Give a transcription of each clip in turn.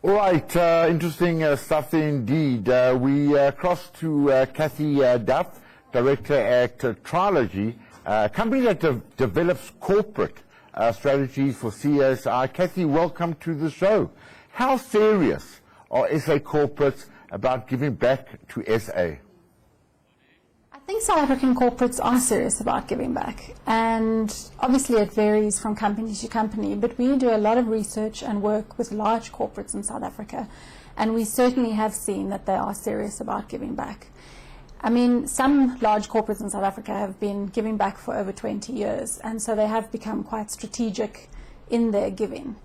All right, interesting stuff there indeed. We cross to Cathy Duff, Director at Trialogue, a company that develops corporate strategies for CSI. Cathy, welcome to the show. How serious are SA corporates about giving back to SA? I think South African corporates are serious about giving back, and obviously it varies from company to company, but we do a lot of research and work with large corporates in South Africa, and we certainly have seen that they are serious about giving back. I mean, some large corporates in South Africa have been giving back for over 20 years, and so they have become quite strategic in their giving.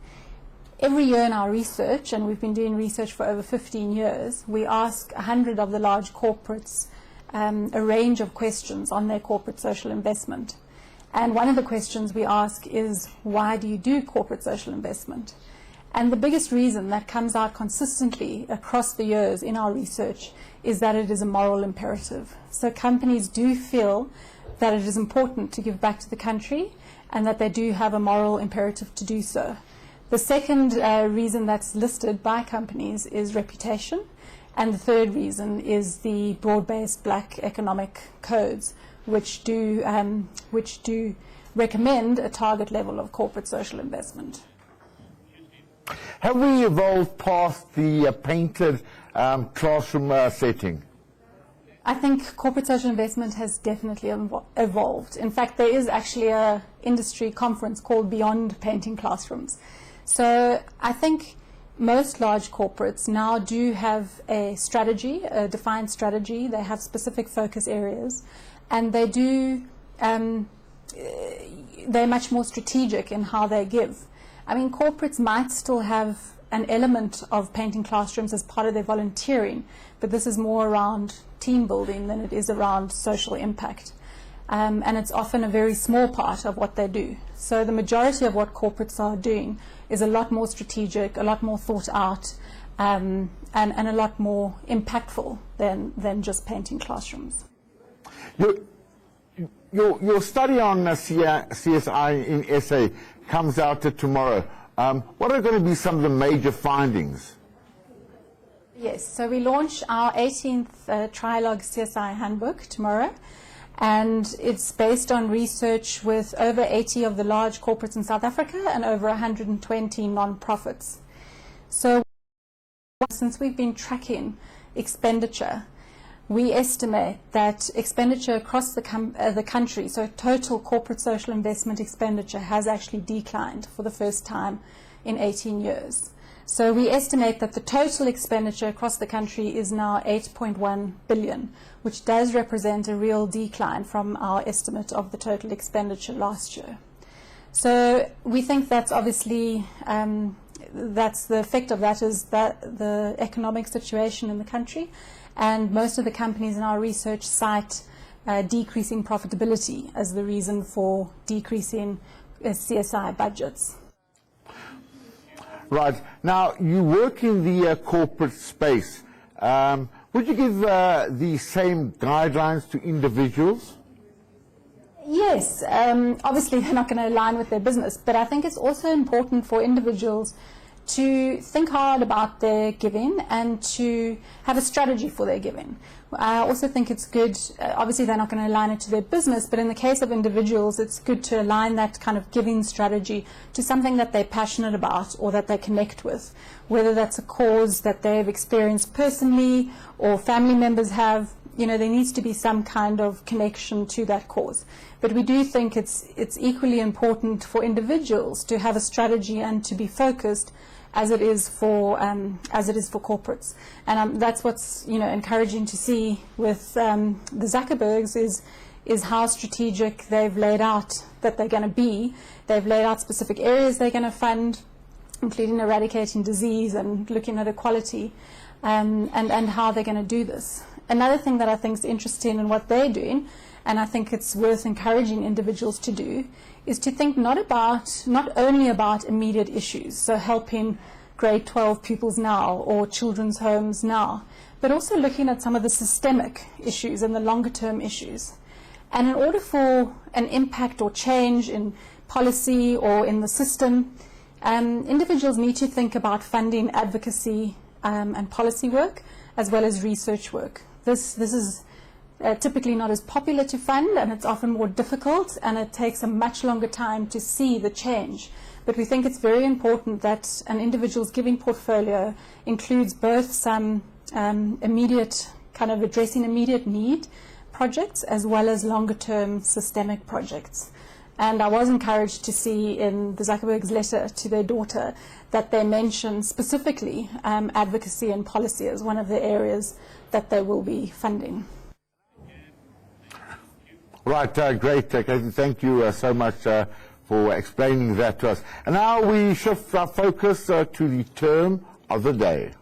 Every year in our research, and we've been doing research for over 15 years, we ask 100 of the large corporates a range of questions on their corporate social investment. And one of the questions we ask is, why do you do corporate social investment? And the biggest reason that comes out consistently across the years in our research is that it is a moral imperative. So companies do feel that it is important to give back to the country and that they do have a moral imperative to do so. The second reason that's listed by companies is reputation. And the third reason is the broad-based black economic codes, which do recommend a target level of corporate social investment. Have we evolved past the painted classroom setting? I think corporate social investment has definitely evolved. In fact, there is actually an industry conference called Beyond Painting Classrooms. So I think most large corporates now do have a strategy, a defined strategy. They have specific focus areas, and they do, they're much more strategic in how they give. I mean, corporates might still have an element of painting classrooms as part of their volunteering, but this is more around team building than it is around social impact. And it's often a very small part of what they do. So the majority of what corporates are doing is a lot more strategic, a lot more thought out, and a lot more impactful than just painting classrooms. Your study on CSI in SA comes out tomorrow. What are going to be some of the major findings? Yes, so we launch our 18th Trialogue CSI handbook tomorrow. And it's based on research with over 80 of the large corporates in South Africa and over 120 non-profits. So since we've been tracking expenditure, we estimate that expenditure across the country, so total corporate social investment expenditure, has actually declined for the first time in 18 years. So we estimate that the total expenditure across the country is now 8.1 billion, which does represent a real decline from our estimate of the total expenditure last year. So we think that's obviously, that's the effect of that is that the economic situation in the country, and most of the companies in our research cite decreasing profitability as the reason for decreasing CSI budgets. Right. Now, you work in the corporate space. Would you give the same guidelines to individuals? Yes. Obviously, they're not going to align with their business, but I think it's also important for individuals to think hard about their giving and to have a strategy for their giving. I also think it's good, obviously they're not going to align it to their business, but in the case of individuals, it's good to align that kind of giving strategy to something that they're passionate about or that they connect with, whether that's a cause that they've experienced personally or family members have. You know, there needs to be some kind of connection to that cause. But we do think it's equally important for individuals to have a strategy and to be focused as it is for corporates, and that's what's encouraging to see with the Zuckerbergs is how strategic they've laid out that they're going to be. They've laid out specific areas they're going to fund, including eradicating disease and looking at equality, and how they're going to do this. Another thing that I think is interesting in what they're doing, and I think it's worth encouraging individuals to do, is to think not only about immediate issues, so helping grade 12 pupils now or children's homes now, but also looking at some of the systemic issues and the longer term issues. And in order for an impact or change in policy or in the system, individuals need to think about funding advocacy and policy work as well as research work. This is typically not as popular to fund, and it's often more difficult, and it takes a much longer time to see the change. But we think it's very important that an individual's giving portfolio includes both some immediate, kind of addressing immediate need projects as well as longer-term systemic projects. And I was encouraged to see in the Zuckerberg's letter to their daughter that they mention specifically advocacy and policy as one of the areas that they will be funding. Right, great, Cathy. Thank you so much for explaining that to us. And now we shift our focus to the term of the day.